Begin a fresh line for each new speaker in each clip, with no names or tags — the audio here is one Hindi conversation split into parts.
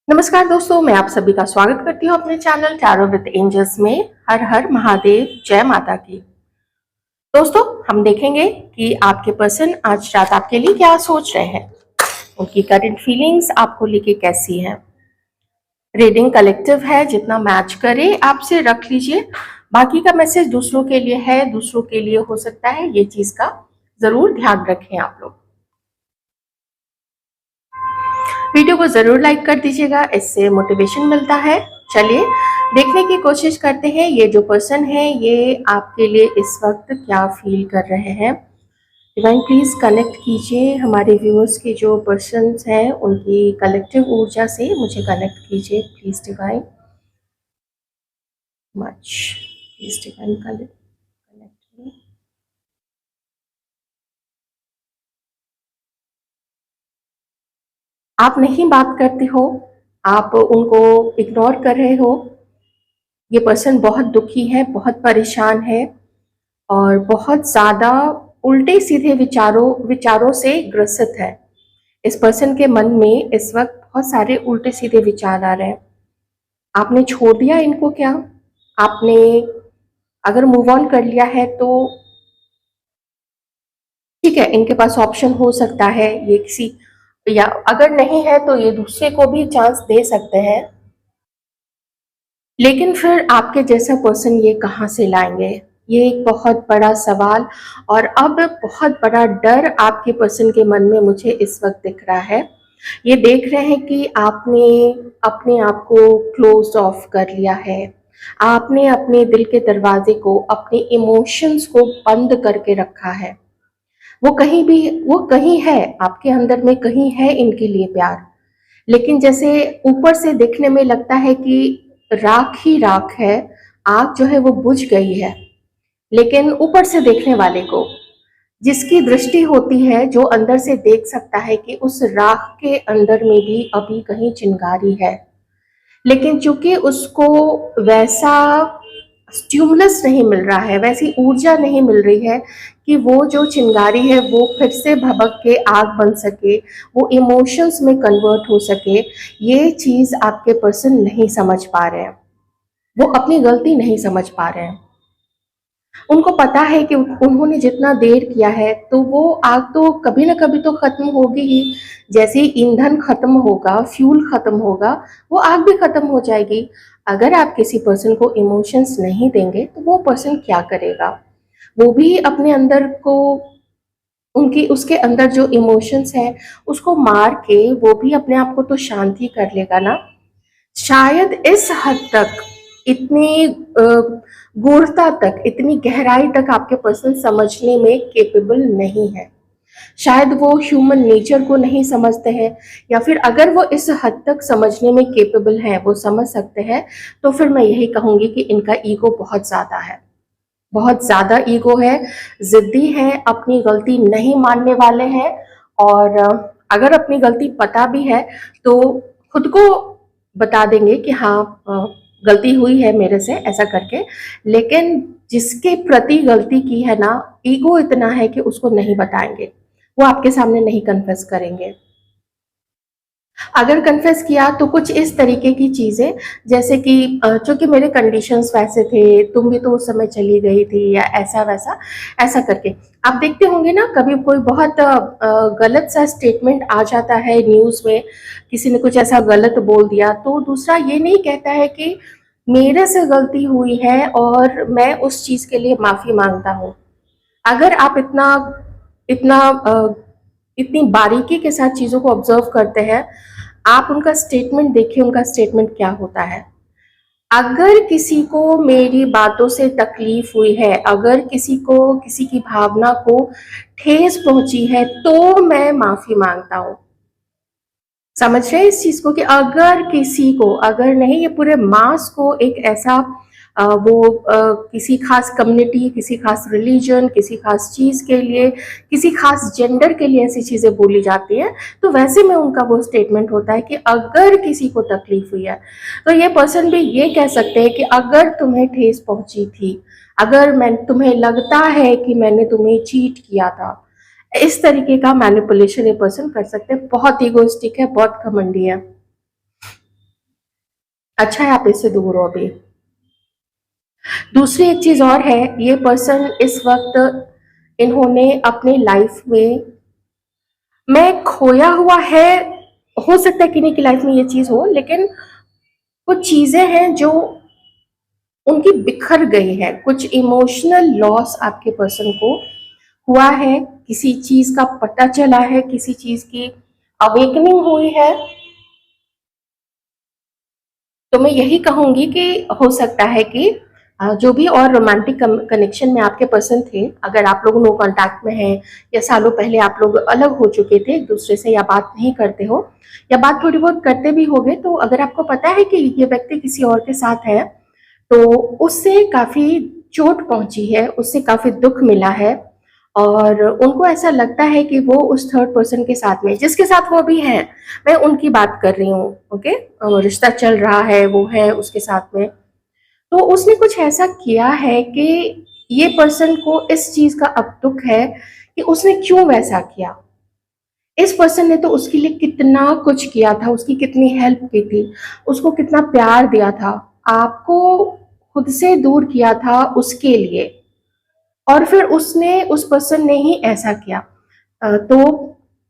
नमस्कार दोस्तों, मैं आप सभी का स्वागत करती हूँ अपने चैनल टैरो विद एंजल्स में। हर हर महादेव, जय माता की। दोस्तों, हम देखेंगे कि आपके पर्सन आज रात आपके लिए क्या सोच रहे हैं, उनकी करंट फीलिंग्स आपको लेके कैसी है। रीडिंग कलेक्टिव है, जितना मैच करे आपसे रख लीजिए। बाकी का मैसेज दूसरों के लिए है, दूसरों के लिए हो सकता है, ये चीज का जरूर ध्यान रखें आप लोग। वीडियो को जरूर लाइक कर दीजिएगा, इससे मोटिवेशन मिलता है। चलिए देखने की कोशिश करते हैं ये जो पर्सन है ये आपके लिए इस वक्त क्या फील कर रहे हैं। डिवाइन प्लीज कनेक्ट कीजिए हमारे व्यूअर्स के जो पर्सन्स हैं उनकी कलेक्टिव ऊर्जा से मुझे कनेक्ट कीजिए please divine. Much please divine connect me. आप नहीं बात करते हो, आप उनको इग्नोर कर रहे हो। ये पर्सन बहुत दुखी है, बहुत परेशान है और बहुत ज्यादा उल्टे सीधे विचारों से ग्रसित है। इस पर्सन के मन में इस वक्त बहुत सारे उल्टे सीधे विचार आ रहे हैं। आपने छोड़ दिया इनको क्या? आपने अगर मूव ऑन कर लिया है तो ठीक है, इनके पास ऑप्शन हो सकता है ये किसी, या अगर नहीं है तो ये दूसरे को भी चांस दे सकते हैं। लेकिन फिर आपके जैसा पर्सन ये कहाँ से लाएंगे, ये एक बहुत बड़ा सवाल। और अब बहुत बड़ा डर आपके पर्सन के मन में मुझे इस वक्त दिख रहा है। ये देख रहे हैं कि आपने अपने आप को क्लोज ऑफ कर लिया है, आपने अपने दिल के दरवाजे को, अपने इमोशंस को बंद करके रखा है। वो कहीं है आपके अंदर में, कहीं है इनके लिए प्यार, लेकिन जैसे ऊपर से देखने में लगता है कि राख ही राख है, आग जो है वो बुझ गई है। लेकिन ऊपर से देखने वाले को, जिसकी दृष्टि होती है, जो अंदर से देख सकता है कि उस राख के अंदर में भी अभी कहीं चिंगारी है। लेकिन चूंकि उसको वैसा स्टिमुलस नहीं मिल रहा है, वैसी ऊर्जा नहीं मिल रही है कि वो जो चिंगारी है वो फिर से भभक के आग बन सके, वो इमोशंस में कन्वर्ट हो सके। ये चीज आपके पर्सन नहीं समझ पा रहे हैं, वो अपनी गलती नहीं समझ पा रहे हैं। उनको पता है कि उन्होंने जितना देर किया है तो वो आग तो कभी ना कभी तो खत्म होगी ही। जैसे ही ईंधन खत्म होगा, फ्यूल खत्म होगा, वो आग भी खत्म हो जाएगी। अगर आप किसी पर्सन को इमोशंस नहीं देंगे तो वो पर्सन क्या करेगा? वो भी अपने अंदर को, उनकी उसके अंदर जो इमोशंस हैं उसको मार के वो भी अपने आप को तो शांति कर लेगा ना। शायद इस हद तक, इतनी गूढ़ता तक, इतनी गहराई तक आपके पर्सन समझने में केपेबल नहीं है। शायद वो ह्यूमन नेचर को नहीं समझते हैं, या फिर अगर वो इस हद तक समझने में केपेबल है, वो समझ सकते हैं, तो फिर मैं यही कहूंगी कि इनका ईगो बहुत ज्यादा है, बहुत ज्यादा ईगो है, जिद्दी है, अपनी गलती नहीं मानने वाले हैं। और अगर अपनी गलती पता भी है तो खुद को बता देंगे कि हाँ, गलती हुई है मेरे से, ऐसा करके। लेकिन जिसके प्रति गलती की है ना, ईगो इतना है कि उसको नहीं बताएंगे, वो आपके सामने नहीं कन्फेस करेंगे। अगर कन्फेस किया तो कुछ इस तरीके की चीजें, जैसे कि चूंकि मेरे कंडीशंस वैसे थे, तुम भी तो उस समय चली गई थी, या ऐसा वैसा, ऐसा करके। आप देखते होंगे ना, कभी कोई बहुत गलत सा स्टेटमेंट आ जाता है न्यूज में, किसी ने कुछ ऐसा गलत बोल दिया तो दूसरा ये नहीं कहता है कि मेरे से गलती हुई है और मैं उस चीज के लिए माफी मांगता हूँ। अगर आप इतना इतना इतनी बारीकी के साथ चीजों को ऑब्जर्व करते हैं, आप उनका स्टेटमेंट देखिए, उनका स्टेटमेंट क्या होता है। अगर किसी को मेरी बातों से तकलीफ हुई है, अगर किसी को किसी की भावना को ठेस पहुंची है, तो मैं माफी मांगता हूं। समझ रहे हैं इस चीज को, कि अगर किसी को, अगर नहीं, ये पूरे मास को एक ऐसा किसी खास कम्युनिटी, किसी खास रिलीजन, किसी खास चीज के लिए, किसी खास जेंडर के लिए ऐसी चीजें बोली जाती हैं, तो वैसे में उनका वो स्टेटमेंट होता है कि अगर किसी को तकलीफ हुई है, तो ये पर्सन भी ये कह सकते हैं कि अगर तुम्हें ठेस पहुंची थी, अगर मैं, तुम्हें लगता है कि मैंने तुम्हें चीट किया था, इस तरीके का मैनिपुलेशन ये पर्सन कर सकते हैं। बहुत ईगोइस्टिक है, बहुत घमंडी है। अच्छा है आप इससे दूर हो अभी। दूसरी एक चीज और है, ये पर्सन इस वक्त इन्होंने अपनी लाइफ में खोया हुआ है। हो सकता है किन्हीं की लाइफ में ये चीज हो, लेकिन कुछ चीजें हैं जो उनकी बिखर गई है। कुछ इमोशनल लॉस आपके पर्सन को हुआ है, किसी चीज का पता चला है, किसी चीज की अवेकनिंग हुई है। तो मैं यही कहूंगी कि हो सकता है कि जो भी और रोमांटिक कनेक्शन में आपके पर्सन थे, अगर आप लोग नो कांटेक्ट में हैं या सालों पहले आप लोग अलग हो चुके थे एक दूसरे से, या बात नहीं करते हो या बात थोड़ी बहुत करते भी होगे, तो अगर आपको पता है कि ये व्यक्ति किसी और के साथ है, तो उससे काफी चोट पहुंची है, उससे काफी दुख मिला है, और उनको ऐसा लगता है कि वो उस थर्ड पर्सन के साथ में, जिसके साथ वो भी है, मैं उनकी बात कर रही हूँ, ओके, रिश्ता चल रहा है, वो है उसके साथ में, तो उसने कुछ ऐसा किया है कि ये पर्सन को इस चीज का अब दुख है कि उसने क्यों वैसा किया। इस पर्सन ने तो उसके लिए कितना कुछ किया था, उसकी कितनी हेल्प की थी, उसको कितना प्यार दिया था, आपको खुद से दूर किया था उसके लिए, और फिर उसने उस पर्सन ने ही ऐसा किया। तो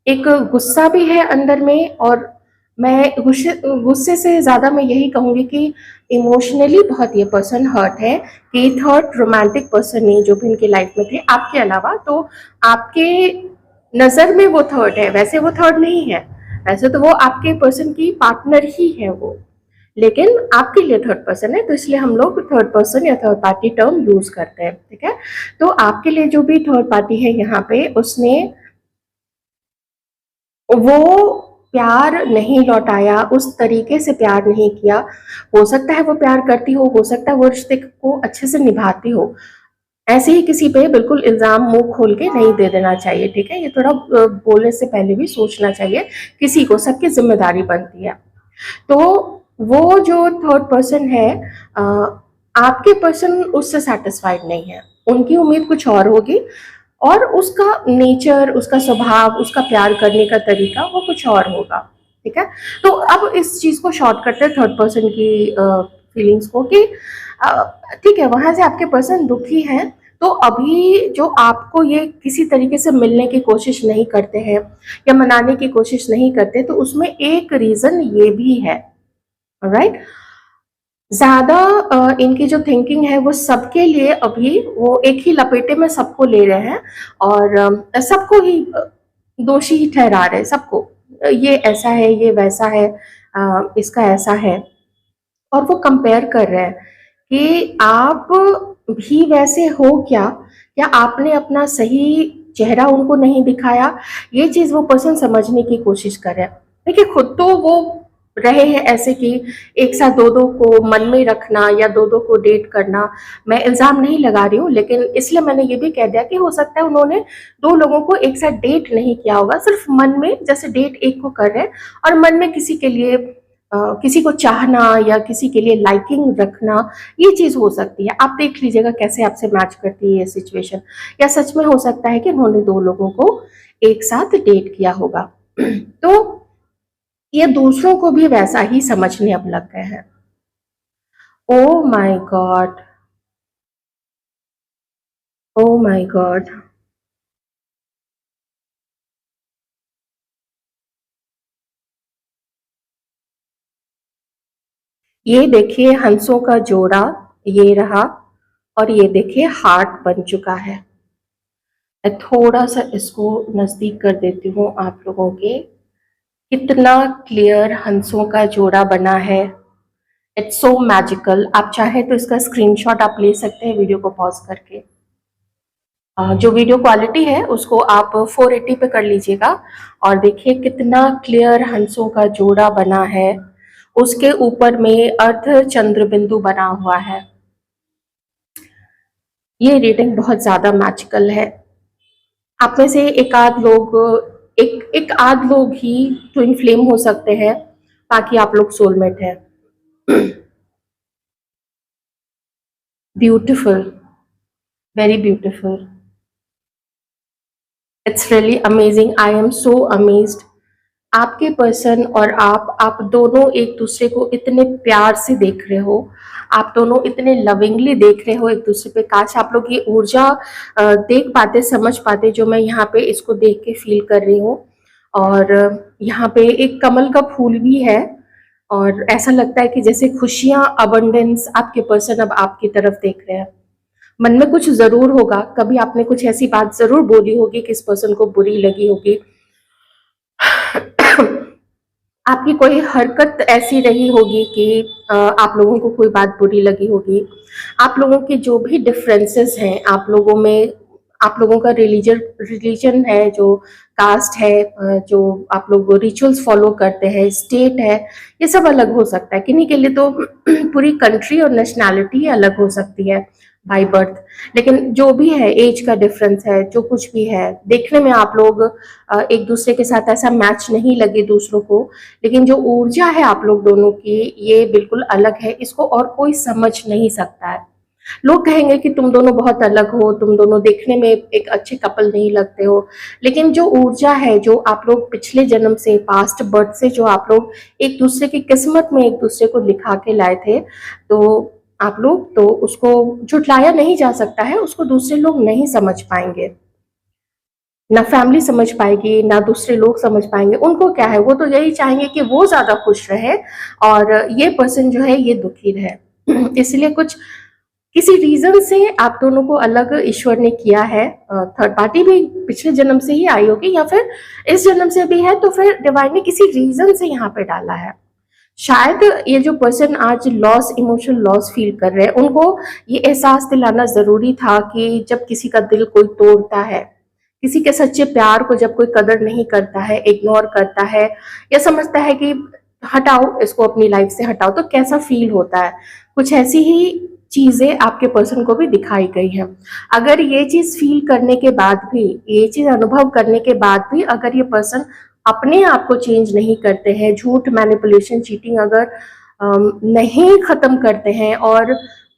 एक गुस्सा भी है अंदर में, और मैं गुस्से गुस्से से ज्यादा मैं यही कहूंगी कि इमोशनली बहुत ये पर्सन हर्ट है कि थर्ड रोमांटिक पर्सन ने जो भी इनकी लाइफ में थे आपके अलावा, तो आपके नजर में वो थर्ड है, वैसे वो थर्ड नहीं है, वैसे तो वो आपके पर्सन की पार्टनर ही है वो, लेकिन आपके लिए थर्ड पर्सन है, तो इसलिए हम लोग थर्ड पर्सन या थर्ड पार्टी टर्म यूज करते हैं, ठीक है। तो आपके लिए जो भी थर्ड पार्टी है यहाँ पे, उसने वो प्यार नहीं लौटाया, उस तरीके से प्यार नहीं किया। हो सकता है वो प्यार करती हो सकता है वो रिश्ते को अच्छे से निभाती हो। ऐसे ही किसी पे बिल्कुल इल्जाम मुंह खोल के नहीं दे देना चाहिए, ठीक है, ये थोड़ा बोलने से पहले भी सोचना चाहिए, किसी को सबकी जिम्मेदारी बनती है। तो वो जो थर्ड पर्सन है, अ, आपके पर्सन उससे सेटिस्फाइड नहीं है, उनकी उम्मीद कुछ और होगी, और उसका नेचर, उसका स्वभाव, उसका प्यार करने का तरीका वो कुछ और होगा, ठीक है। तो अब इस चीज को शॉर्ट करते हैं थर्ड पर्सन की फीलिंग्स को कि ठीक है, वहां से आपके पर्सन दुखी हैं, तो अभी जो आपको ये किसी तरीके से मिलने की कोशिश नहीं करते हैं या मनाने की कोशिश नहीं करते, तो उसमें एक रीजन ये भी है, राइट। ज्यादा इनकी जो थिंकिंग है वो सबके लिए, अभी वो एक ही लपेटे में सबको ले रहे हैं, और सबको ही दोषी ही ठहरा रहे हैं सबको। ये ऐसा है, ये वैसा है, इसका ऐसा है, और वो कंपेयर कर रहे हैं कि आप भी वैसे हो क्या, या आपने अपना सही चेहरा उनको नहीं दिखाया। ये चीज वो पर्सन समझने की कोशिश कर रहे हैं। देखिए, खुद तो वो रहे हैं ऐसे कि एक साथ दो दो को मन में रखना या दो दो को डेट करना, मैं इल्जाम नहीं लगा रही हूँ, लेकिन इसलिए मैंने ये भी कह दिया कि हो सकता है उन्होंने दो लोगों को एक साथ डेट नहीं किया होगा, सिर्फ मन में जैसे डेट एक को कर रहे हैं, और मन में किसी के लिए किसी को चाहना या किसी के लिए लाइकिंग रखना, ये चीज हो सकती है। आप देख लीजिएगा कैसे आपसे मैच करती है ये सिचुएशन, या सच में हो सकता है कि उन्होंने दो लोगों को एक साथ डेट किया होगा। तो ये दूसरों को भी वैसा ही समझने अब लग गए हैं। Oh my God, oh my God. ये देखिए हंसों का जोड़ा, ये रहा, और ये देखिए हार्ट बन चुका है। मैं थोड़ा सा इसको नजदीक कर देती हूँ आप लोगों के, कितना क्लियर हंसों का जोड़ा बना है। It's so magical. आप चाहे तो इसका स्क्रीनशॉट आप ले सकते हैं वीडियो को पॉज करके। जो वीडियो क्वालिटी है उसको आप 480 पे कर लीजिएगा, और देखिए कितना क्लियर हंसों का जोड़ा बना है। उसके ऊपर में अर्ध चंद्र बिंदु बना हुआ है। ये रीडिंग बहुत ज्यादा मैजिकल है। आप में से एक आध लोग, एक एक आध लोग ही ट्विन फ्लेम हो सकते हैं, बाकी आप लोग सोलमेट हैं। Beautiful, very beautiful. It's really amazing. I am so amazed. आपके पर्सन और आप दोनों एक दूसरे को इतने प्यार से देख रहे हो, आप दोनों इतने लविंगली देख रहे हो एक दूसरे पे। काश आप लोग ये ऊर्जा देख पाते, समझ पाते, जो मैं यहाँ पे इसको देख के फील कर रही हूँ। और यहाँ पे एक कमल का फूल भी है, और ऐसा लगता है कि जैसे खुशियां, अबंडेंस, आपके पर्सन अब आपकी तरफ देख रहे हैं। मन में कुछ जरूर होगा, कभी आपने कुछ ऐसी बात जरूर बोली होगी कि इस पर्सन को बुरी लगी होगी। आपकी कोई हरकत ऐसी रही होगी कि आप लोगों को कोई बात बुरी लगी होगी। आप लोगों के जो भी डिफरेंसेस हैं, आप लोगों में, आप लोगों का रिलीजन है, जो कास्ट है, जो आप लोग रिचुअल्स फॉलो करते हैं, स्टेट है, ये सब अलग हो सकता है। किन्हीं के लिए तो पूरी कंट्री और नेशनैलिटी अलग हो सकती है बाय बर्थ। लेकिन जो भी है, एज का डिफरेंस है, जो कुछ भी है, देखने में आप लोग एक दूसरे के साथ ऐसा मैच नहीं लगे दूसरों को, लेकिन जो ऊर्जा है आप लोग दोनों की, ये बिल्कुल अलग है। इसको और कोई समझ नहीं सकता है। लोग कहेंगे कि तुम दोनों बहुत अलग हो, तुम दोनों देखने में एक अच्छे कपल नहीं लगते हो, लेकिन जो ऊर्जा है, जो आप लोग पिछले जन्म से, पास्ट बर्थ से, जो आप लोग एक दूसरे की किस्मत में एक दूसरे को लिखा के लाए थे, तो आप लोग, तो उसको झुटलाया नहीं जा सकता है, उसको दूसरे लोग नहीं समझ पाएंगे। ना फैमिली समझ पाएगी, ना दूसरे लोग समझ पाएंगे। उनको क्या है, वो तो यही चाहेंगे कि वो ज्यादा खुश रहे और ये पर्सन जो है ये दुखी रहे। इसलिए कुछ किसी रीजन से आप दोनों को अलग ईश्वर ने किया है। थर्ड पार्टी भी पिछले जन्म से ही आई होगी, या फिर इस जन्म से भी है, तो फिर डिवाइन ने किसी रीजन से यहाँ पे डाला है। शायद ये जो पर्सन आज लॉस, इमोशनल लॉस फील कर रहे हैं, उनको ये एहसास दिलाना जरूरी था कि जब किसी का दिल कोई तोड़ता है, किसी के सच्चे प्यार को जब कोई कदर नहीं करता है, इग्नोर करता है, या समझता है कि हटाओ इसको, अपनी लाइफ से हटाओ, तो कैसा फील होता है। कुछ ऐसी ही चीजें आपके पर्सन को भी दिखाई गई है। अगर ये चीज फील करने के बाद भी, ये चीज अनुभव करने के बाद भी, अगर ये पर्सन अपने आप को चेंज नहीं करते हैं, झूठ, मैनिपुलेशन, चीटिंग अगर नहीं खत्म करते हैं, और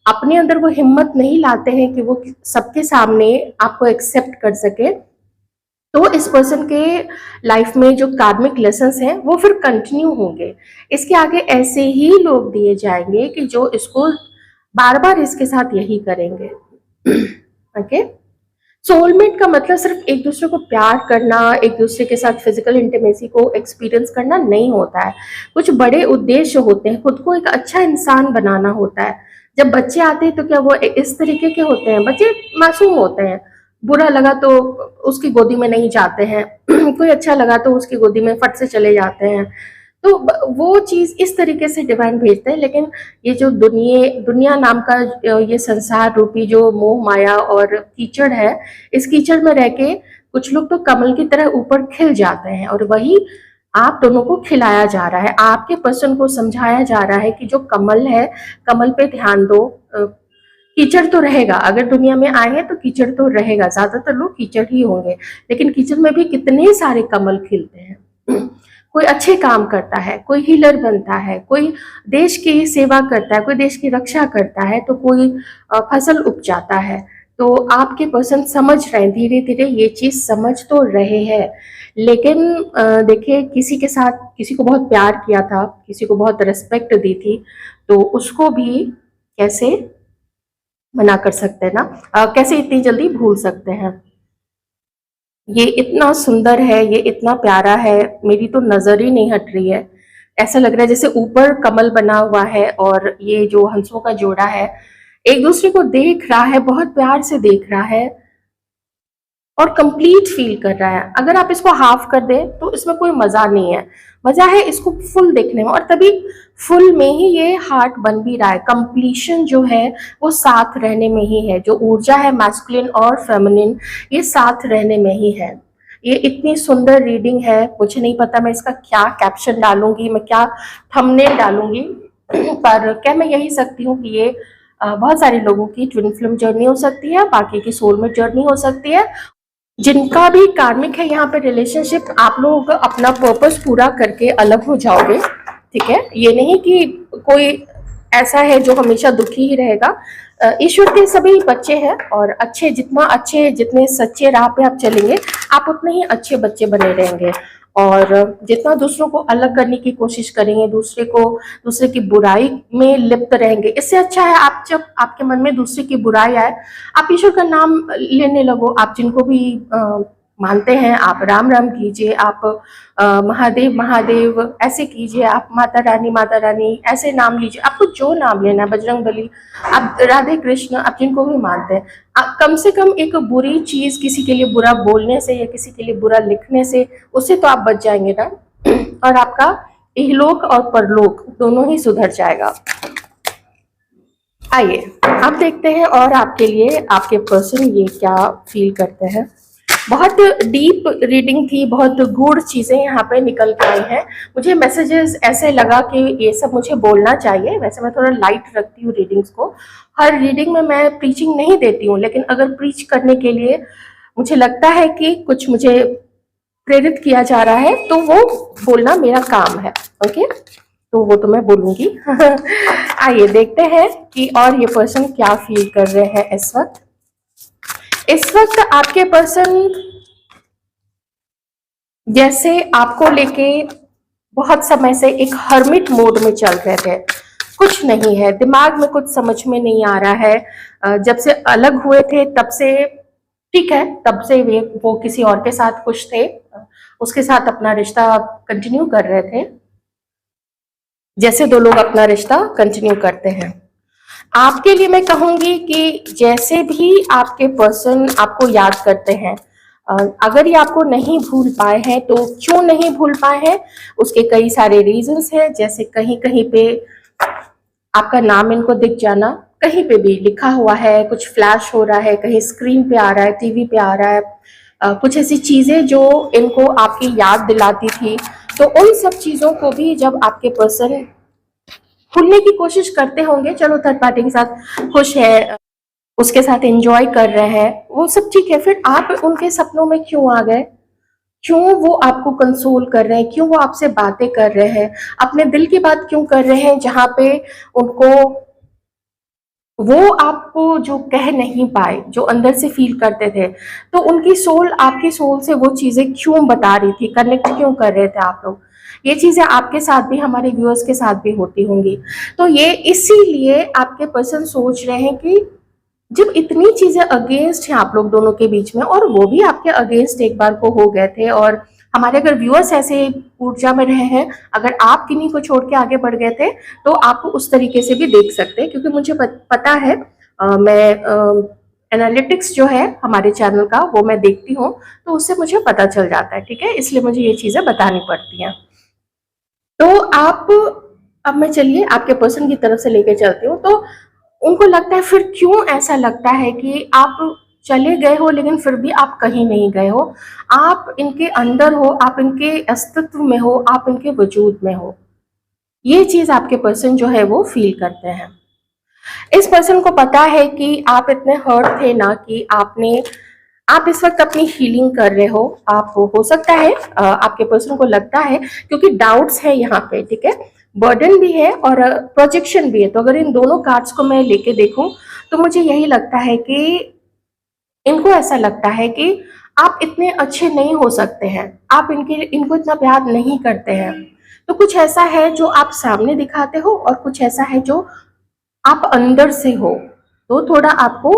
अपने अंदर वो हिम्मत नहीं लाते हैं कि वो सबके सामने आपको एक्सेप्ट कर सके, तो इस पर्सन के लाइफ में जो कार्मिक लेसन्स हैं वो फिर कंटिन्यू होंगे। इसके आगे ऐसे ही लोग दिए जाएंगे कि जो इसको बार बार इसके साथ यही करेंगे। ओके, सोलमेट का मतलब सिर्फ एक दूसरे को प्यार करना, एक दूसरे के साथ फिजिकल इंटीमेसी को एक्सपीरियंस करना नहीं होता है। कुछ बड़े उद्देश्य होते हैं, खुद को एक अच्छा इंसान बनाना होता है। जब बच्चे आते हैं तो क्या वो इस तरीके के होते हैं? बच्चे मासूम होते हैं, बुरा लगा तो उसकी गोदी में नहीं जाते हैं, कोई अच्छा लगा तो उसकी गोदी में फट से चले जाते हैं। तो वो चीज इस तरीके से डिवाइन भेजते हैं। लेकिन ये जो दुनिया नाम का ये संसार रूपी जो मोह माया और कीचड़ है, इस कीचड़ में रह के कुछ लोग तो कमल की तरह ऊपर खिल जाते हैं, और वही आप दोनों को खिलाया जा रहा है। आपके पर्सन को समझाया जा रहा है कि जो कमल है, कमल पे ध्यान दो। कीचड़ तो रहेगा, अगर दुनिया में आए हैं तो कीचड़ तो रहेगा, ज्यादातर लोग कीचड़ ही होंगे, लेकिन कीचड़ में भी कितने सारे कमल खिलते हैं। कोई अच्छे काम करता है, कोई हीलर बनता है, कोई देश की सेवा करता है, कोई देश की रक्षा करता है, तो कोई फसल उपजाता है। तो आपके पर्सन समझ रहे हैं, धीरे धीरे ये चीज समझ तो रहे हैं। लेकिन देखिए, किसी के साथ, किसी को बहुत प्यार किया था, किसी को बहुत रिस्पेक्ट दी थी, तो उसको भी कैसे मना कर सकते हैं ना, कैसे इतनी जल्दी भूल सकते हैं। ये इतना सुंदर है, ये इतना प्यारा है, मेरी तो नजर ही नहीं हट रही है। ऐसा लग रहा है जैसे ऊपर कमल बना हुआ है और ये जो हंसों का जोड़ा है एक दूसरे को देख रहा है, बहुत प्यार से देख रहा है और कंप्लीट फील कर रहा है। अगर आप इसको हाफ कर दें तो इसमें कोई मजा नहीं है, मजा है इसको फुल देखने में, और तभी फुल में ही ये हार्ट बन भी रहा है। कंप्लीशन जो है वो साथ रहने में ही है, जो ऊर्जा है मैस्कुलिन और फेमिनिन, ये साथ रहने में ही है। ये इतनी सुंदर रीडिंग है, मुझे नहीं पता मैं इसका क्या कैप्शन डालूंगी, मैं क्या थंबनेल डालूंगी, पर क्या मैं यही सकती हूँ कि ये बहुत सारे लोगों की ट्विन फ्लेम जर्नी हो सकती है, बाकी की सोलमेट जर्नी हो सकती है। जिनका भी कार्मिक है यहाँ पे रिलेशनशिप, आप लोग अपना पर्पस पूरा करके अलग हो जाओगे। ठीक है, ये नहीं कि कोई ऐसा है जो हमेशा दुखी ही रहेगा। ईश्वर के सभी बच्चे हैं, और अच्छे, जितने सच्चे राह पे आप चलेंगे, आप उतने ही अच्छे बच्चे बने रहेंगे। और जितना दूसरों को अलग करने की कोशिश करेंगे, दूसरे की बुराई में लिप्त रहेंगे, इससे अच्छा है आप जब आपके मन में दूसरे की बुराई आए, आप ईश्वर का नाम लेने लगो। आप जिनको भी मानते हैं, आप राम राम कीजिए, आप महादेव महादेव ऐसे कीजिए, आप माता रानी ऐसे नाम लीजिए, आपको जो नाम लेना है, बजरंग बली, आप राधे कृष्ण, आप जिनको भी मानते हैं, कम से कम एक बुरी चीज किसी के लिए बुरा बोलने से या किसी के लिए बुरा लिखने से, उससे तो आप बच जाएंगे ना। और आपका इहलोक और परलोक दोनों ही सुधर जाएगा। आइए अब देखते हैं और आपके लिए आपके पर्सन ये क्या फील करते हैं। बहुत डीप रीडिंग थी, बहुत गूढ़ चीजें यहाँ पे निकल के आई हैं। मुझे मैसेजेस ऐसे लगा कि ये सब मुझे बोलना चाहिए। वैसे मैं थोड़ा लाइट रखती हूँ रीडिंग्स को, हर रीडिंग में मैं प्रीचिंग नहीं देती हूँ, लेकिन अगर प्रीच करने के लिए मुझे लगता है कि कुछ मुझे प्रेरित किया जा रहा है तो वो बोलना मेरा काम है। ओके, तो वो तो मैं बोलूंगी। आइए देखते हैं कि और ये पर्सन क्या फील कर रहे हैं इस वक्त। इस वक्त आपके पर्सन जैसे आपको लेके बहुत समय से एक हर्मिट मोड में चल रहे थे, कुछ नहीं है दिमाग में, कुछ समझ में नहीं आ रहा है। जब से अलग हुए थे तब से ठीक है, तब से वो किसी और के साथ खुश थे, उसके साथ अपना रिश्ता कंटिन्यू कर रहे थे, जैसे दो लोग अपना रिश्ता कंटिन्यू करते हैं। आपके लिए मैं कहूंगी कि जैसे भी आपके पर्सन आपको याद करते हैं, अगर ये आपको नहीं भूल पाए हैं तो क्यों नहीं भूल पाए हैं, उसके कई सारे रीजंस हैं। जैसे कहीं कहीं पे आपका नाम इनको दिख जाना, कहीं पे भी लिखा हुआ है, कुछ फ्लैश हो रहा है, कहीं स्क्रीन पे आ रहा है, टीवी पे आ रहा है, कुछ ऐसी चीजें जो इनको आपकी याद दिलाती थी। तो उन सब चीजों को भी जब आपके पर्सन भूलने की कोशिश करते होंगे, चलो थर्ड पार्टी के साथ खुश है, उसके साथ एंजॉय कर रहे हैं, वो सब ठीक है, फिर आप उनके सपनों में क्यों आ गए? क्यों वो आपको कंसोल कर रहे हैं? क्यों वो आपसे बातें कर रहे हैं? अपने दिल की बात क्यों कर रहे हैं जहां पे उनको वो आपको जो कह नहीं पाए, जो अंदर से फील करते थे, तो उनकी सोल आपकी सोल से वो चीजें क्यों बता रही थी, कनेक्ट क्यों कर रहे थे आप लोग? ये चीजें आपके साथ भी, हमारे व्यूअर्स के साथ भी होती होंगी। तो ये इसीलिए आपके पर्सन सोच रहे हैं कि जब इतनी चीजें अगेंस्ट हैं आप लोग दोनों के बीच में, और वो भी आपके अगेंस्ट एक बार को हो गए थे, और हमारे अगर व्यूअर्स ऐसे ऊर्जा में रहे हैं, अगर आप किन्हीं को छोड़ के आगे बढ़ गए थे, तो आप उस तरीके से भी देख सकते हैं। क्योंकि मुझे पता है, मैं एनालिटिक्स जो है हमारे चैनल का वो मैं देखती हूँ, तो उससे मुझे पता चल जाता है, ठीक है, इसलिए मुझे ये चीजें बतानी पड़ती हैं। तो आप, अब मैं चलिए आपके पर्सन की तरफ से लेके चलती हूँ। तो उनको लगता है, फिर क्यों ऐसा लगता है कि आप चले गए हो लेकिन फिर भी आप कहीं नहीं गए हो, आप इनके अंदर हो, आप इनके अस्तित्व में हो, आप इनके वजूद में हो। ये चीज आपके पर्सन जो है वो फील करते हैं। इस पर्सन को पता है कि आप इतने हर्ट थे ना, कि आप इस वक्त अपनी हीलिंग कर रहे हो। आप हो सकता है आपके पर्सन को लगता है, क्योंकि डाउट्स है यहाँ पे, ठीक है, बर्डन भी है और प्रोजेक्शन भी है। तो अगर इन दोनों कार्ड्स को मैं लेके देखूं तो मुझे यही लगता है कि इनको ऐसा लगता है कि आप इतने अच्छे नहीं हो सकते हैं, आप इनको इतना प्यार नहीं करते हैं। तो कुछ ऐसा है जो आप सामने दिखाते हो और कुछ ऐसा है जो आप अंदर से हो। तो थोड़ा आपको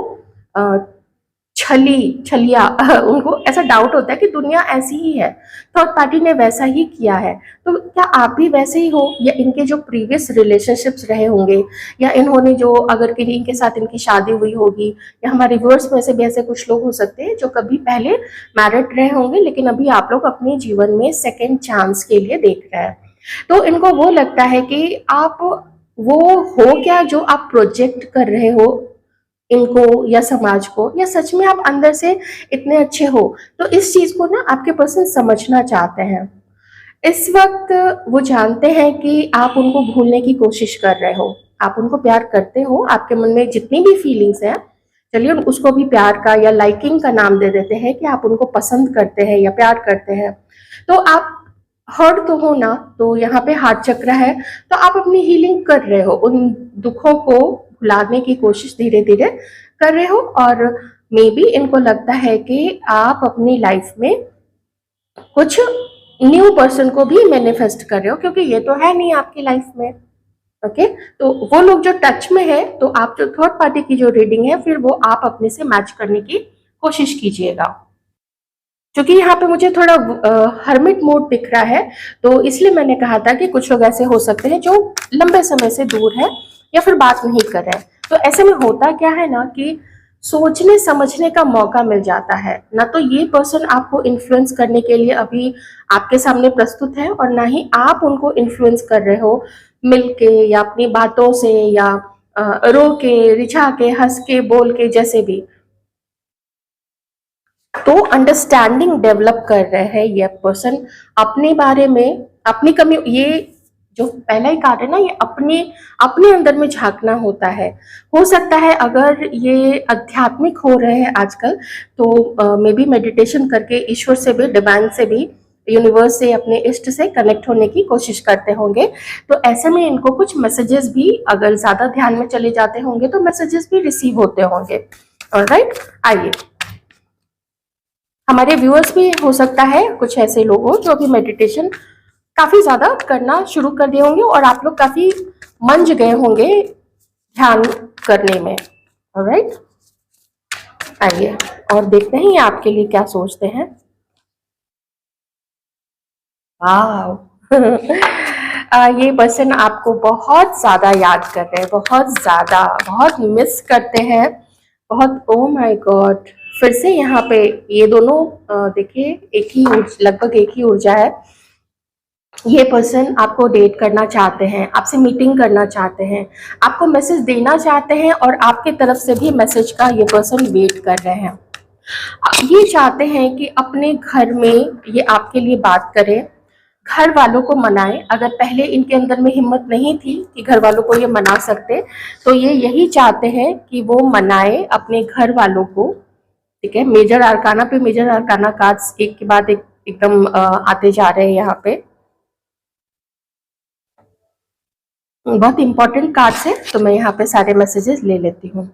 छलिया उनको ऐसा डाउट होता है कि दुनिया ऐसी ही है, थर्ड पार्टी ने वैसा ही किया है, तो क्या आप भी वैसे ही हो? या इनके जो प्रीवियस रिलेशनशिप्स रहे होंगे, या इन्होंने जो, अगर किन्हीं के साथ इनकी शादी हुई होगी, या हमारे व्यूअर्स में से भी ऐसे कुछ लोग हो सकते हैं जो कभी पहले मैरिड रहे होंगे, लेकिन अभी आप लोग अपने जीवन में सेकेंड चांस के लिए देख रहे हैं। तो इनको वो लगता है कि आप वो हो क्या जो आप प्रोजेक्ट कर रहे हो इनको या समाज को, या सच में आप अंदर से इतने अच्छे हो। तो इस चीज को ना आपके पर्सन समझना चाहते हैं। इस वक्त वो जानते हैं कि आप उनको भूलने की कोशिश कर रहे हो, आप उनको प्यार करते हो, आपके मन में जितनी भी फीलिंग्स हैं, चलिए उसको भी प्यार का या लाइकिंग का नाम दे देते हैं, कि आप उनको पसंद करते हैं या प्यार करते हैं। तो आप हर्ट तो हो ना, तो यहाँ पे हार्ट चक्र है, तो आप अपनी हीलिंग कर रहे हो, उन दुखों को भुलाने की कोशिश धीरे धीरे कर रहे हो। और मे बी इनको लगता है कि आप अपनी लाइफ में कुछ न्यू पर्सन को भी मैनिफेस्ट कर रहे हो, क्योंकि ये तो है नहीं आपकी लाइफ में। ओके, तो वो लोग जो टच में है, तो आप जो थर्ड पार्टी की जो रीडिंग है, फिर वो आप अपने से मैच करने की कोशिश कीजिएगा। क्योंकि यहाँ पे मुझे थोड़ा हर्मिट मोड दिख रहा है, तो इसलिए मैंने कहा था कि कुछ लोग ऐसे हो सकते हैं जो लंबे समय से दूर है या फिर बात नहीं कर रहे हैं। तो ऐसे में होता क्या है ना कि सोचने समझने का मौका मिल जाता है। ना तो ये पर्सन आपको इन्फ्लुएंस करने के लिए अभी आपके सामने प्रस्तुत है, और ना ही आप उनको इन्फ्लुएंस कर रहे हो मिलके या अपनी बातों से, या रो के, रिझा के, हंस के, बोल के, जैसे भी। तो अंडरस्टैंडिंग डेवलप कर रहे हैं ये पर्सन अपने बारे में, अपनी कमी। ये जो पहला ही कार्ड है ना, ये अपने अपने अंदर में झांकना होता है। हो सकता है अगर ये आध्यात्मिक हो रहे हैं आजकल, तो मे बी मेडिटेशन करके ईश्वर से भी, डिवाइन से भी, यूनिवर्स से, अपने इष्ट से कनेक्ट होने की कोशिश करते होंगे। तो ऐसे में इनको कुछ मैसेजेस भी, अगर ज्यादा ध्यान में चले जाते होंगे तो मैसेजेस भी रिसीव होते होंगे। ऑलराइट, आइए, हमारे व्यूअर्स भी हो सकता है कुछ ऐसे लोग हो जो अभी मेडिटेशन काफी ज्यादा करना शुरू कर दिए होंगे, और आप लोग काफी मंझ गए होंगे ध्यान करने में। ऑलराइट, आइए और देखते हैं ये आपके लिए क्या सोचते हैं। वाह ये पर्सन आपको बहुत ज्यादा याद कर रहे हैं, बहुत ज्यादा, बहुत मिस करते हैं, बहुत। ओ माय गॉड, फिर से यहाँ पे ये दोनों देखिए एक ही लगभग एक ही ऊर्जा है। ये पर्सन आपको डेट करना चाहते हैं, आपसे मीटिंग करना चाहते हैं, आपको मैसेज देना चाहते हैं, और आपके तरफ से भी मैसेज का ये पर्सन वेट कर रहे हैं। ये चाहते हैं कि अपने घर में ये आपके लिए बात करें, घर वालों को मनाएं। अगर पहले इनके अंदर में हिम्मत नहीं थी कि घर वालों को ये मना सकते, तो ये यही चाहते हैं कि वो मनाए अपने घर वालों को। ठीक है, मेजर आर्काना पे मेजर आर्काना कार्ड्स एक के बाद एक एकदम आते जा रहे हैं यहाँ पे। बहुत इंपॉर्टेंट कार्ड्स है, तो मैं यहाँ पे सारे मैसेजेस ले लेती हूँ।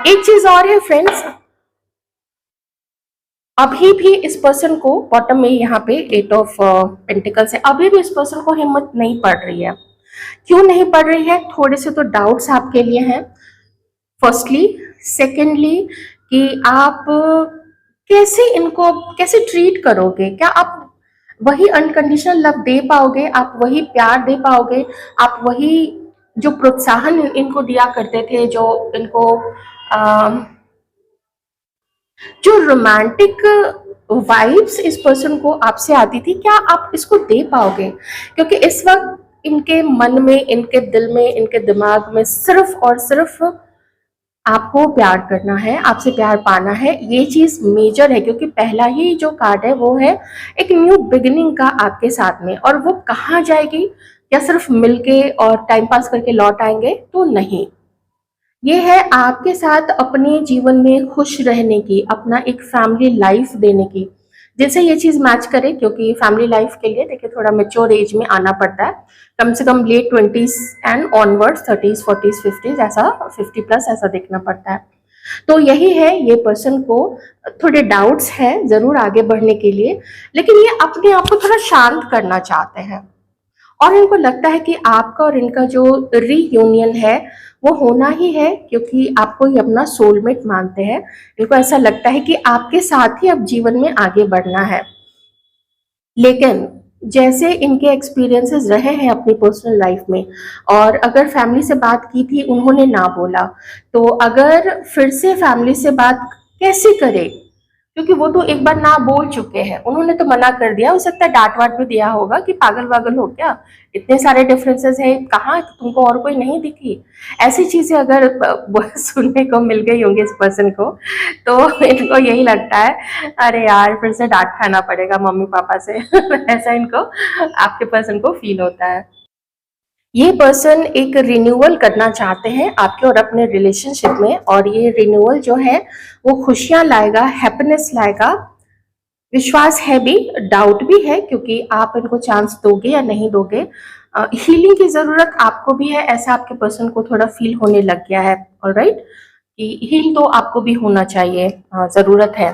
एक चीज और है फ्रेंड्स, अभी भी इस पर्सन को बॉटम में यहाँ पे 8 ऑफ पेंटिकल्स है, अभी भी इस पर्सन को हिम्मत नहीं पड़ रही है। क्यों नहीं पड़ रही है? थोड़े से तो डाउट्स आपके लिए हैं, फर्स्टली। सेकेंडली, कि आप कैसे इनको कैसे ट्रीट करोगे, क्या आप वही अनकंडीशनल लव दे पाओगे, आप वही प्यार दे पाओगे, आप वही जो प्रोत्साहन इनको दिया करते थे, जो इनको जो रोमांटिक वाइब्स इस पर्सन को आपसे आती थी, क्या आप इसको दे पाओगे? क्योंकि इस वक्त इनके मन में, इनके दिल में, इनके दिमाग में सिर्फ और सिर्फ आपको प्यार करना है, आपसे प्यार पाना है। ये चीज मेजर है, क्योंकि पहला ही जो कार्ड है वो है एक न्यू बिगिनिंग का आपके साथ में। और वो कहाँ जाएगी? क्या सिर्फ मिलके और टाइम पास करके लौट आएंगे? तो नहीं, ये है आपके साथ अपने जीवन में खुश रहने की, अपना एक फैमिली लाइफ देने की, जिनसे ये चीज मैच करे। क्योंकि फैमिली लाइफ के लिए देखिए थोड़ा मेच्योर एज में आना पड़ता है, कम से कम late 20s and onwards, 30s 40s 50s, ऐसा 50 प्लस ऐसा देखना पड़ता है। तो यही है, ये पर्सन को थोड़े डाउट्स हैं जरूर आगे बढ़ने के लिए, लेकिन ये अपने आप को थोड़ा शांत करना चाहते हैं। और इनको लगता है कि आपका और इनका जो रीयूनियन है वो होना ही है, क्योंकि आपको ये अपना सोलमेट मानते हैं। इनको ऐसा लगता है कि आपके साथ ही अब जीवन में आगे बढ़ना है। लेकिन जैसे इनके एक्सपीरियंसेस रहे हैं अपनी पर्सनल लाइफ में, और अगर फैमिली से बात की थी उन्होंने ना बोला, तो अगर फिर से फैमिली से बात कैसे करे? क्योंकि वो तो एक बार ना बोल चुके हैं, उन्होंने तो मना कर दिया। हो सकता है डांट वाट भी दिया होगा कि पागल वागल हो क्या, इतने सारे डिफरेंसेस है, कहाँ तुमको और कोई नहीं दिखी? ऐसी चीजें अगर सुनने को मिल गई होंगी इस पर्सन को, तो इनको यही लगता है अरे यार फिर से डांट खाना पड़ेगा मम्मी पापा से ऐसा इनको, आपके पर्सन को फील होता है। ये पर्सन एक रिन्यूअल करना चाहते हैं आपके और अपने रिलेशनशिप में, और ये रिन्यूअल जो है वो खुशियां लाएगा, हैप्पीनेस लाएगा। विश्वास है भी, डाउट भी है, क्योंकि आप इनको चांस दोगे या नहीं दोगे। हीलिंग की जरूरत आपको भी है, ऐसा आपके पर्सन को थोड़ा फील होने लग गया है। ऑलराइट, कि हील तो आपको भी होना चाहिए, जरूरत है।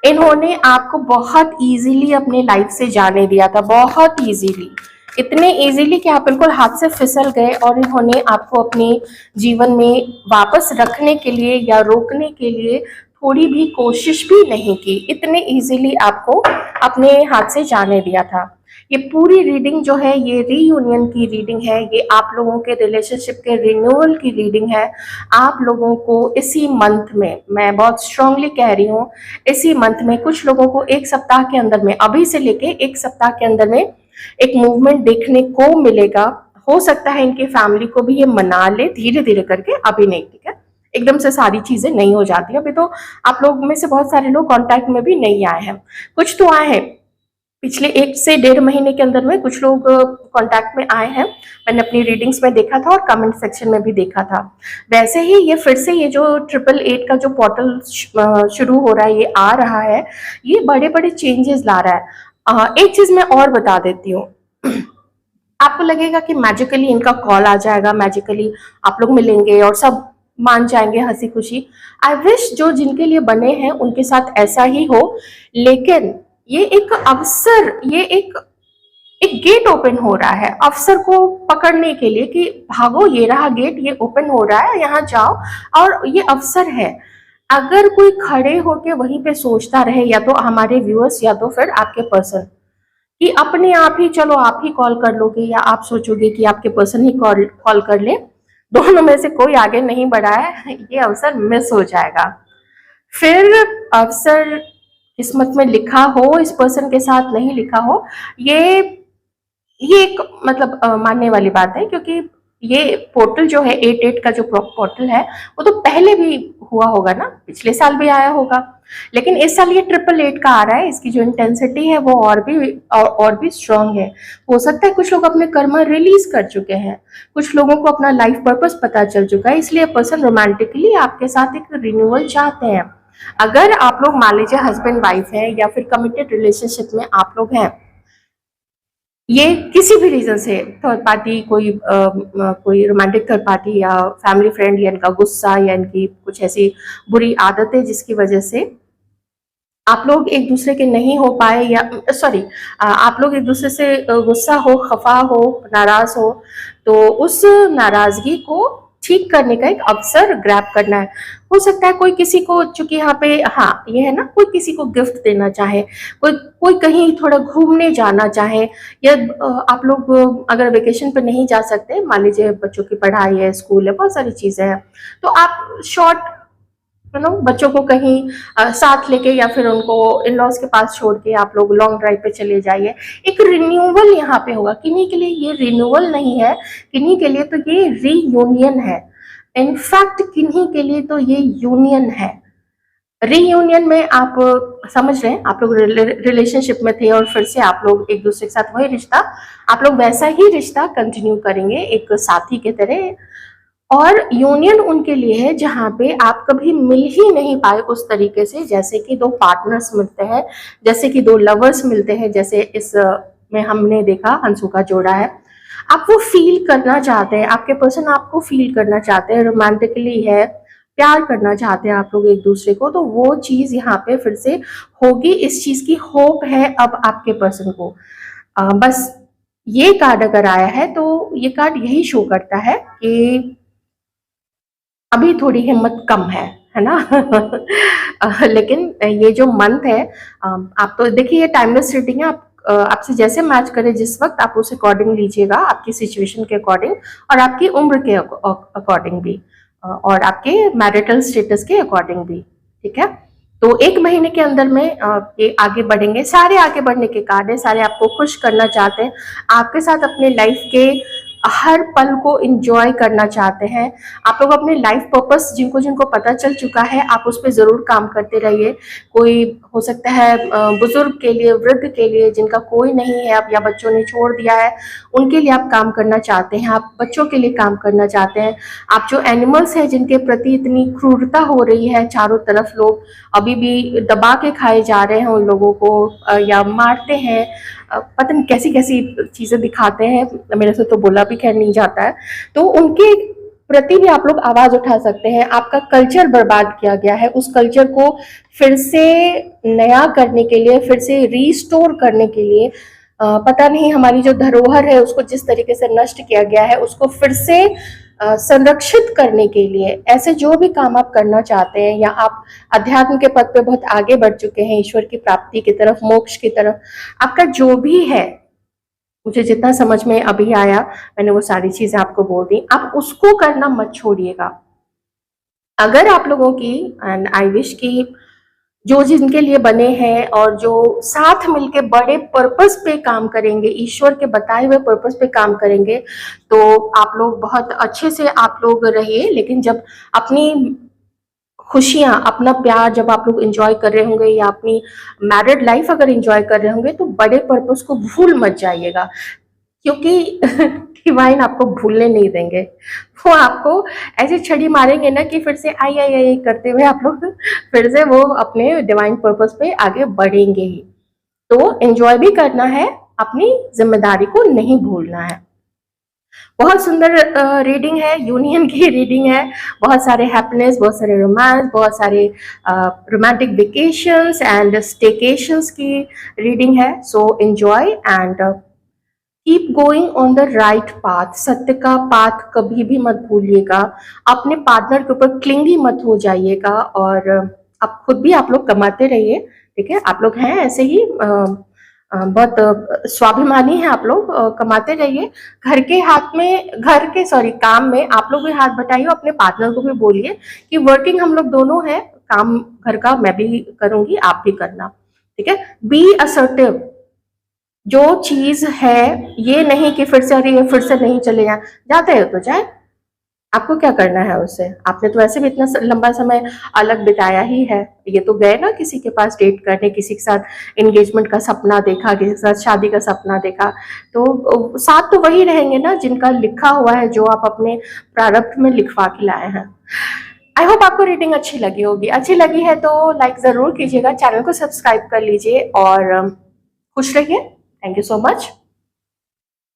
इन्होंने आपको बहुत इजीली अपने लाइफ से जाने दिया था, बहुत इजीली, इतने इजीली कि आप बिल्कुल हाथ से फिसल गए, और इन्होंने आपको अपने जीवन में वापस रखने के लिए या रोकने के लिए थोड़ी भी कोशिश भी नहीं की, इतने इजीली आपको अपने हाथ से जाने दिया था। ये पूरी रीडिंग जो है ये रीयूनियन की रीडिंग है, ये आप लोगों के रिलेशनशिप के रिन्यूअल की रीडिंग है। आप लोगों को इसी मंथ में, मैं बहुत स्ट्रांगली कह रही हूँ, इसी मंथ में कुछ लोगों को एक सप्ताह के अंदर में, अभी से लेके एक सप्ताह के अंदर में एक मूवमेंट देखने को मिलेगा। हो सकता है इनकी फैमिली को भी ये मना ले धीरे धीरे करके, अभी नहीं, ठीक है, एकदम से सारी चीजें नहीं हो जाती। अभी तो आप लोग में से बहुत सारे लोग कांटेक्ट में भी नहीं आए हैं, कुछ तो आए हैं पिछले 1 से 1.5 महीने के अंदर में, कुछ लोग कांटेक्ट में आए हैं, मैंने अपनी रीडिंग्स में देखा था और कमेंट सेक्शन में भी देखा था। वैसे ही ये फिर से ये जो 888 का जो पोर्टल शुरू हो रहा है, ये आ रहा है, ये बड़े बड़े चेंजेस ला रहा है। एक चीज मैं और बता देती हूँ, आपको लगेगा कि मैजिकली इनका कॉल आ जाएगा, मैजिकली आप लोग मिलेंगे और सब मान जाएंगे हंसी खुशी। आई विश जो जिनके लिए बने हैं उनके साथ ऐसा ही हो, लेकिन ये एक अवसर, ये एक गेट ओपन हो रहा है अवसर को पकड़ने के लिए कि भागो, ये रहा गेट, ये ओपन हो रहा है, यहाँ जाओ, और ये अवसर है। अगर कोई खड़े होके वहीं पे सोचता रहे, या तो हमारे व्यूअर्स या तो फिर आपके पर्सन, कि अपने आप ही चलो आप ही कॉल कर लोगे, या आप सोचोगे कि आपके पर्सन ही कॉल कर ले, दोनों में से कोई आगे नहीं बढ़ा है, ये अवसर मिस हो जाएगा। फिर अवसर किस्मत में लिखा हो, इस पर्सन के साथ नहीं लिखा हो, ये एक मतलब मानने वाली बात है, क्योंकि ये पोर्टल जो है 88 का जो पोर्टल है, वो तो पहले भी हुआ होगा ना, पिछले साल भी आया होगा, लेकिन इस साल ये 888 का आ रहा है। इसकी जो इंटेंसिटी है वो और भी स्ट्रांग है। हो सकता है कुछ लोग अपने कर्मा रिलीज कर चुके हैं, कुछ लोगों को अपना लाइफ पर्पस पता चल चुका है, इसलिए पर्सन रोमांटिकली आपके साथ एक रिन्यूअल चाहते हैं। अगर आप लोग मान लीजिए हस्बैंड वाइफ है या फिर कमिटेड रिलेशनशिप में आप लोग हैं, ये किसी भी रीजन से थर्ड पार्टी, कोई रोमांटिक थर्ड पार्टी या फैमिली फ्रेंड, या इनका गुस्सा या इनकी कुछ ऐसी बुरी आदतें जिसकी वजह से आप लोग एक दूसरे के नहीं हो पाए, या सॉरी, आप लोग एक दूसरे से गुस्सा हो, खफा हो, नाराज हो, तो उस नाराजगी को ठीक करने का एक अवसर ग्रैब करना है। हो सकता है कोई किसी को, चूंकि यहाँ पे हाँ ये है ना, कोई किसी को गिफ्ट देना चाहे, कोई कोई कहीं थोड़ा घूमने जाना चाहे, या आप लोग अगर वेकेशन पे नहीं जा सकते, मान लीजिए बच्चों की पढ़ाई है, स्कूल है, बहुत सारी चीजें हैं, तो आप शॉर्ट बच्चों को कहीं साथ लेके या फिर उनको इन लॉज के पास छोड़ के आप लोग लॉन्ग ड्राइव पे चले जाइए। एक रिन्यूअल यहाँ पे होगा, किन्हीं के लिए ये रिन्यूअल नहीं है, किन्हीं के लिए तो ये रीयूनियन है। इनफैक्ट किन्हीं के लिए तो ये यूनियन है। रीयूनियन में आप समझ रहे हैं, आप लोग रिलेशनशिप में थे और फिर से आप लोग एक दूसरे के साथ वही रिश्ता, आप लोग वैसा ही रिश्ता कंटिन्यू करेंगे एक साथी के तरह। और यूनियन उनके लिए है जहाँ पे आप कभी मिल ही नहीं पाए उस तरीके से, जैसे कि दो पार्टनर्स मिलते हैं, जैसे कि दो लवर्स मिलते हैं, जैसे इस में हमने देखा हंसू का जोड़ा है। आप वो फील करना चाहते हैं, आपके पर्सन आपको फील करना चाहते हैं, रोमांटिकली है, प्यार करना चाहते हैं आप लोग एक दूसरे को, तो वो चीज यहाँ पे फिर से होगी। इस चीज की होप है अब आपके पर्सन को। बस ये कार्ड अगर आया है तो ये कार्ड यही शो करता है कि अभी थोड़ी हिम्मत कम है ना। लेकिन ये जो मंथ है, आप तो देखिए ये टाइमलेस रीडिंग है, आप आपसे जैसे मैच करे जिस वक्त आप उस अकॉर्डिंग लीजिएगा, आपकी सिचुएशन के अकॉर्डिंग और आपकी उम्र के अकॉर्डिंग भी, और आपके मैरिटल स्टेटस के अकॉर्डिंग भी, ठीक है। तो 1 महीने के अंदर में ये आगे बढ़ेंगे, सारे आगे बढ़ने के कार्ड है, सारे आपको खुश करना चाहते हैं, आपके साथ अपने लाइफ के हर पल को एंजॉय करना चाहते हैं। आप लोग अपने लाइफ पर्पस जिनको जिनको पता चल चुका है, आप उस पर जरूर काम करते रहिए। कोई हो सकता है बुजुर्ग के लिए, वृद्ध के लिए जिनका कोई नहीं है अब, या बच्चों ने छोड़ दिया है, उनके लिए आप काम करना चाहते हैं, आप बच्चों के लिए काम करना चाहते हैं। आप जो एनिमल्स हैं जिनके प्रति इतनी क्रूरता हो रही है, चारों तरफ लोग अभी भी दबा के खाए जा रहे हैं उन लोगों को, या मारते हैं, पता नहीं कैसी कैसी चीजें दिखाते हैं, मेरे से तो बोला भी खैर नहीं जाता है, तो उनके प्रति भी आप लोग आवाज उठा सकते हैं। आपका कल्चर बर्बाद किया गया है, उस कल्चर को फिर से नया करने के लिए, फिर से रीस्टोर करने के लिए, पता नहीं हमारी जो धरोहर है उसको जिस तरीके से नष्ट किया गया है उसको फिर से संरक्षित करने के लिए ऐसे जो भी काम आप करना चाहते हैं, या आप अध्यात्म के पद पे बहुत आगे बढ़ चुके हैं, ईश्वर की प्राप्ति की तरफ, मोक्ष की तरफ, आपका जो भी है, मुझे जितना समझ में अभी आया मैंने वो सारी चीजें आपको बोल दी, आप उसको करना मत छोड़िएगा। अगर आप लोगों की, एंड आई विश की जो जिनके लिए बने हैं और जो साथ मिलके बड़े पर्पस पे काम करेंगे, ईश्वर के बताए हुए पर्पस पे काम करेंगे, तो आप लोग बहुत अच्छे से आप लोग रहिए। लेकिन जब अपनी खुशियां, अपना प्यार जब आप लोग एंजॉय कर रहे होंगे, या अपनी मैरिड लाइफ अगर एंजॉय कर रहे होंगे, तो बड़े पर्पस को भूल मत जाइएगा, क्योंकि डिवाइन आपको भूलने नहीं देंगे। वो आपको ऐसे छड़ी मारेंगे ना कि फिर से आई आई आई करते हुए आप लोग फिर से वो अपने डिवाइन पर्पस पे आगे बढ़ेंगे ही। तो एंजॉय भी करना है, अपनी जिम्मेदारी को नहीं भूलना है। बहुत सुंदर रीडिंग है, यूनियन की रीडिंग है, बहुत सारे हैप्पीनेस, बहुत सारे रोमांस, बहुत सारे रोमांटिक वेकेशंस एंड स्टेकेशंस की रीडिंग है। So enjoy and keep going on the right path. सत्य का पाथ कभी भी मत भूलिएगा, अपने पार्टनर के ऊपर क्लिंगी मत हो जाइएगा, और आप खुद भी आप लोग कमाते रहिए, ठीक है। आप लोग हैं ऐसे ही बहुत स्वाभिमानी है आप लोग, कमाते रहिए। घर के हाथ में, घर के काम में आप लोग भी हाथ बटाइए, अपने पार्टनर को भी बोलिए कि वर्किंग हम लोग दोनों हैं, काम घर का मैं भी करूंगी, आप भी करना, ठीक है। बी असर्टिव, जो चीज है ये नहीं कि फिर से, अरे ये फिर से नहीं चलेगा, जाते हो तो जाए, आपको क्या करना है उससे, आपने तो वैसे भी इतना लंबा समय अलग बिताया ही है। ये तो गए ना किसी के पास डेट करने, किसी के साथ एंगेजमेंट का सपना देखा, किसी के साथ शादी का सपना देखा, तो साथ तो वही रहेंगे ना जिनका लिखा हुआ है, जो आप अपने प्रारब्ध में लिखवा के लाए हैं। आई होप आपको रीडिंग अच्छी लगी होगी। अच्छी लगी है तो लाइक जरूर कीजिएगा, चैनल को सब्सक्राइब कर लीजिए, और खुश रहिए। Thank you so much.